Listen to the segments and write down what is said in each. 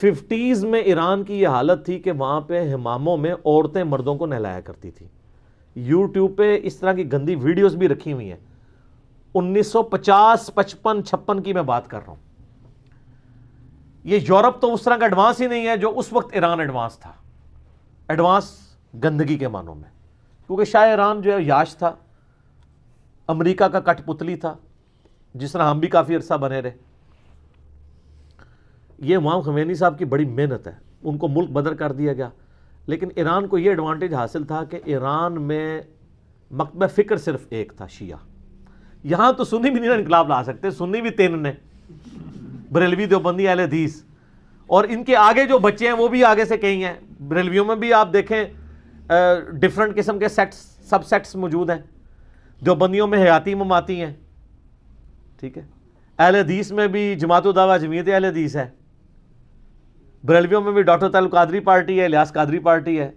50s میں ایران کی یہ حالت تھی کہ وہاں پہ حماموں میں عورتیں مردوں کو نہلایا کرتی تھی. یوٹیوب پہ اس طرح کی گندی ویڈیوز بھی رکھی ہوئی ہیں. 1950 55 56 کی میں بات کر رہا ہوں. یہ یورپ تو اس طرح کا ایڈوانس ہی نہیں ہے جو اس وقت ایران ایڈوانس تھا. ایڈوانس گندگی کے معنوں میں, کیونکہ شاہ ایران جو ہے یاش تھا, امریکہ کا کٹ پتلی تھا, جس طرح ہم بھی کافی عرصہ بنے رہے. یہ امام خمینی صاحب کی بڑی محنت ہے, ان کو ملک بدر کر دیا گیا. لیکن ایران کو یہ ایڈوانٹیج حاصل تھا کہ ایران میں مکتبہ فکر صرف ایک تھا, شیعہ. یہاں تو سنی بھی نہیں انقلاب لا سکتے, سنی بھی 3 نے, بریلوی دیوبندی اہل حدیث, اور ان کے آگے جو بچے ہیں وہ بھی آگے سے کئی ہیں. بریلویوں میں بھی آپ دیکھیں ڈیفرنٹ قسم کے سیکٹس, سب سیکٹس موجود ہیں. دیوبندیوں میں حیاتی مماتی ہیں, ٹھیک ہے. اہل حدیث میں بھی جماعت الدعوہ جمعیت اہل حدیث ہے. بریلویوں میں بھی ڈاکٹر تعلق قادری پارٹی ہے, الیاس قادری پارٹی ہے.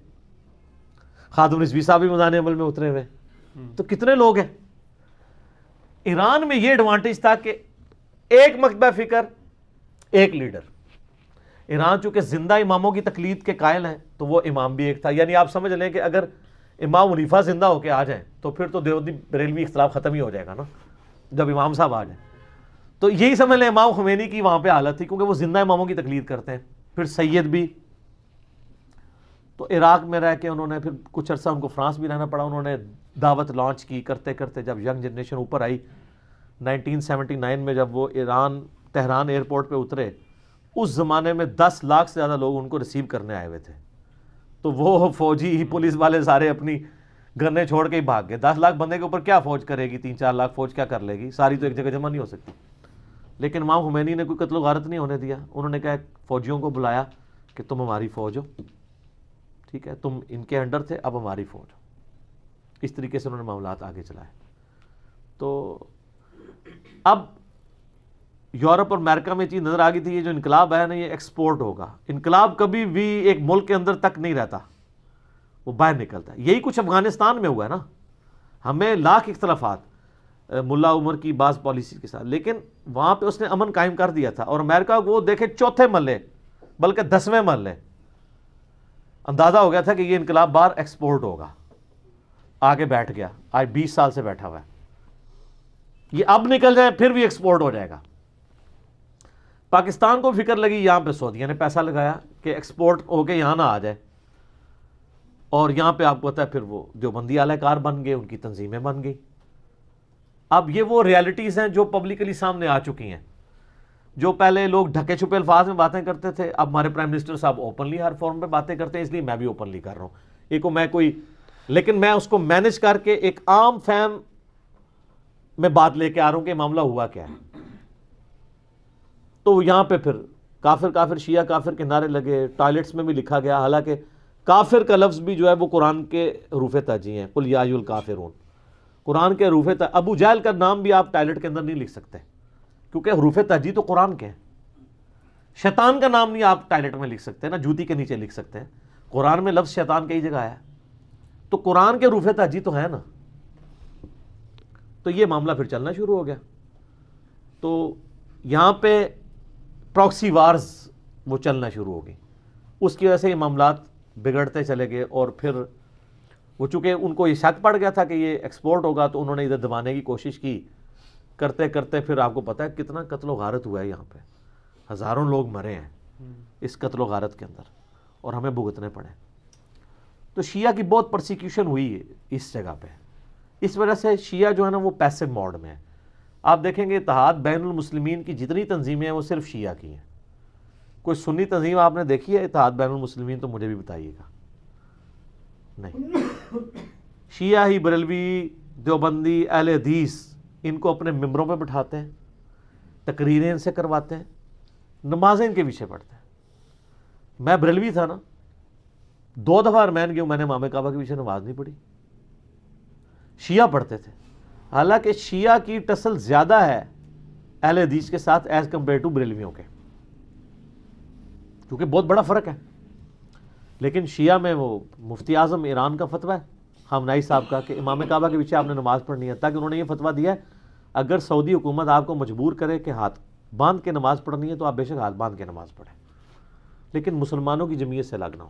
خادم رضوی صاحب بھی میدان عمل میں اترے ہوئے. تو کتنے لوگ ہیں. ایران میں یہ ایڈوانٹیج تھا کہ ایک مکتبہ فکر, ایک لیڈر. ایران چونکہ زندہ اماموں کی تقلید کے قائل ہیں تو وہ امام بھی ایک تھا. یعنی آپ سمجھ لیں کہ اگر امام حنیفہ زندہ ہو کے آ جائیں تو پھر تو دیوبندی بریلوی اختلاف ختم ہی ہو جائے گا نا, جب امام صاحب آ جائیں. تو یہی سمجھ لیں امام خمینی کی وہاں پہ حالت تھی, کیونکہ وہ زندہ اماموں کی تقلید کرتے ہیں. پھر سید بھی تو عراق میں رہ کے انہوں نے پھر کچھ عرصہ ان کو فرانس بھی رہنا پڑا. انہوں نے دعوت لانچ کی, کرتے کرتے جب ینگ جنریشن اوپر آئی 1979 میں, جب وہ تہران ایئرپورٹ پہ اترے, اس زمانے میں 10 لاکھ سے زیادہ لوگ ان کو ریسیو کرنے آئے ہوئے تھے. تو وہ فوجی پولیس والے سارے اپنی گنیں چھوڑ کے ہی بھاگ گئے. 10 لاکھ بندے کے اوپر کیا فوج کرے گی, 3-4 لاکھ فوج کیا کر لے گی, ساری تو ایک جگہ جمع نہیں ہو سکتی. لیکن امام خمینی نے کوئی قتل و غارت نہیں ہونے دیا. انہوں نے کہا فوجیوں کو بلایا کہ تم ہماری فوج ہو, ٹھیک ہے, تم ان کے انڈر تھے, اب ہماری فوج ہو. اس طریقے سے انہوں نے معاملات آگے چلائے. تو اب یورپ اور امریکہ میں چیز نظر آ گئی تھی, یہ جو انقلاب ہے نا یہ ایکسپورٹ ہوگا. انقلاب کبھی بھی ایک ملک کے اندر تک نہیں رہتا, وہ باہر نکلتا ہے. یہی کچھ افغانستان میں ہوا ہے نا. ہمیں لاکھ اختلافات ملا عمر کی بعض پالیسی کے ساتھ, لیکن وہاں پہ اس نے امن قائم کر دیا تھا. اور امریکہ کو دیکھے 4تھے محلے بلکہ 10ویں محلے, اندازہ ہو گیا تھا کہ یہ انقلاب باہر ایکسپورٹ ہوگا. آگے بیٹھ گیا, آج 20 سال سے بیٹھا ہوا ہے. یہ اب نکل جائے پھر بھی ایکسپورٹ ہو جائے گا. پاکستان کو فکر لگی, یہاں پہ سعودیہ نے پیسہ لگایا کہ ایکسپورٹ ہو کے یہاں نہ آ جائے. اور یہاں پہ آپ کو پتا ہے پھر وہ دیوبندی اعلی کار بن گئے, ان کی تنظیمیں بن گئی. اب یہ وہ ریالٹیز ہیں جو پبلکلی سامنے آ چکی ہیں. جو پہلے لوگ ڈھکے چھپے الفاظ میں باتیں کرتے تھے, اب ہمارے پرائم منسٹر صاحب اوپنلی ہر فورم پہ باتیں کرتے ہیں, اس لیے میں بھی اوپنلی کر رہا ہوں. لیکن میں اس کو مینج کر کے ایک عام فہم میں بات لے کے آ رہا ہوں کہ معاملہ ہوا کیا ہے. تو یہاں پہ پھر کافر کافر شیعہ کافر کے نعرے لگے, ٹوائلٹس میں بھی لکھا گیا. حالانکہ کافر کا لفظ بھی جو ہے وہ قرآن کے حروف تہجی ہیں, قل یا ایھا الکافرون, قرآن کے حروف تہجی. ابو جہل کا نام بھی آپ ٹوائلٹ کے اندر نہیں لکھ سکتے, کیونکہ حروف تہجی تو قرآن کے ہیں. شیطان کا نام نہیں آپ ٹوائلٹ میں لکھ سکتے, نہ جوتی کے نیچے لکھ سکتے ہیں. قرآن میں لفظ شیطان کئی جگہ آیا ہے, تو قرآن کے حروف تہجی تو ہے نا. تو یہ معاملہ پھر چلنا شروع ہو گیا. تو یہاں پہ پراکسی وارز وہ چلنا شروع ہو گئی. اس کی وجہ سے یہ معاملات بگڑتے چلے گئے. اور پھر وہ چونکہ ان کو یہ شک پڑ گیا تھا کہ یہ ایکسپورٹ ہوگا, تو انہوں نے ادھر دبانے کی کوشش کی. کرتے کرتے پھر آپ کو پتا ہے کتنا قتل و غارت ہوا ہے یہاں پہ. ہزاروں لوگ مرے ہیں اس قتل و غارت کے اندر, اور ہمیں بھگتنے پڑے. تو شیعہ کی بہت پرسیکیوشن ہوئی ہے اس جگہ پہ. اس وجہ سے شیعہ جو ہے نا وہ پیسو موڈ میں ہے. آپ دیکھیں گے اتحاد بین المسلمین کی جتنی تنظیمیں ہیں وہ صرف شیعہ کی ہیں. کوئی سنی تنظیم آپ نے دیکھی ہے اتحاد بین المسلمین؟ تو مجھے بھی بتائیے گا. نہیں, شیعہ ہی بریلوی دیوبندی اہل حدیث ان کو اپنے ممبروں پہ بٹھاتے ہیں, تقریریں ان سے کرواتے ہیں, نمازیں ان کے پیچھے پڑھتے ہیں. میں بریلوی تھا نا, 2 دفعہ ارمین گیا, میں نے امام کعبہ کے پیچھے نماز نہیں پڑھی. شیعہ پڑھتے تھے, حالانکہ شیعہ کی ٹسل زیادہ ہے اہل حدیث کے ساتھ ایز کمپیئر ٹو بریلویوں کے, کیونکہ بہت بڑا فرق ہے. لیکن شیعہ میں وہ مفتی اعظم ایران کا فتویٰ ہے خامنائی صاحب کا کہ امام کعبہ کے پیچھے آپ نے نماز پڑھنی ہے. تاکہ انہوں نے یہ فتویٰ دیا ہے اگر سعودی حکومت آپ کو مجبور کرے کہ ہاتھ باندھ کے نماز پڑھنی ہے تو آپ بے شک ہاتھ باندھ کے نماز پڑھیں. لیکن مسلمانوں کی جمعیت سے الگ نہ ہو.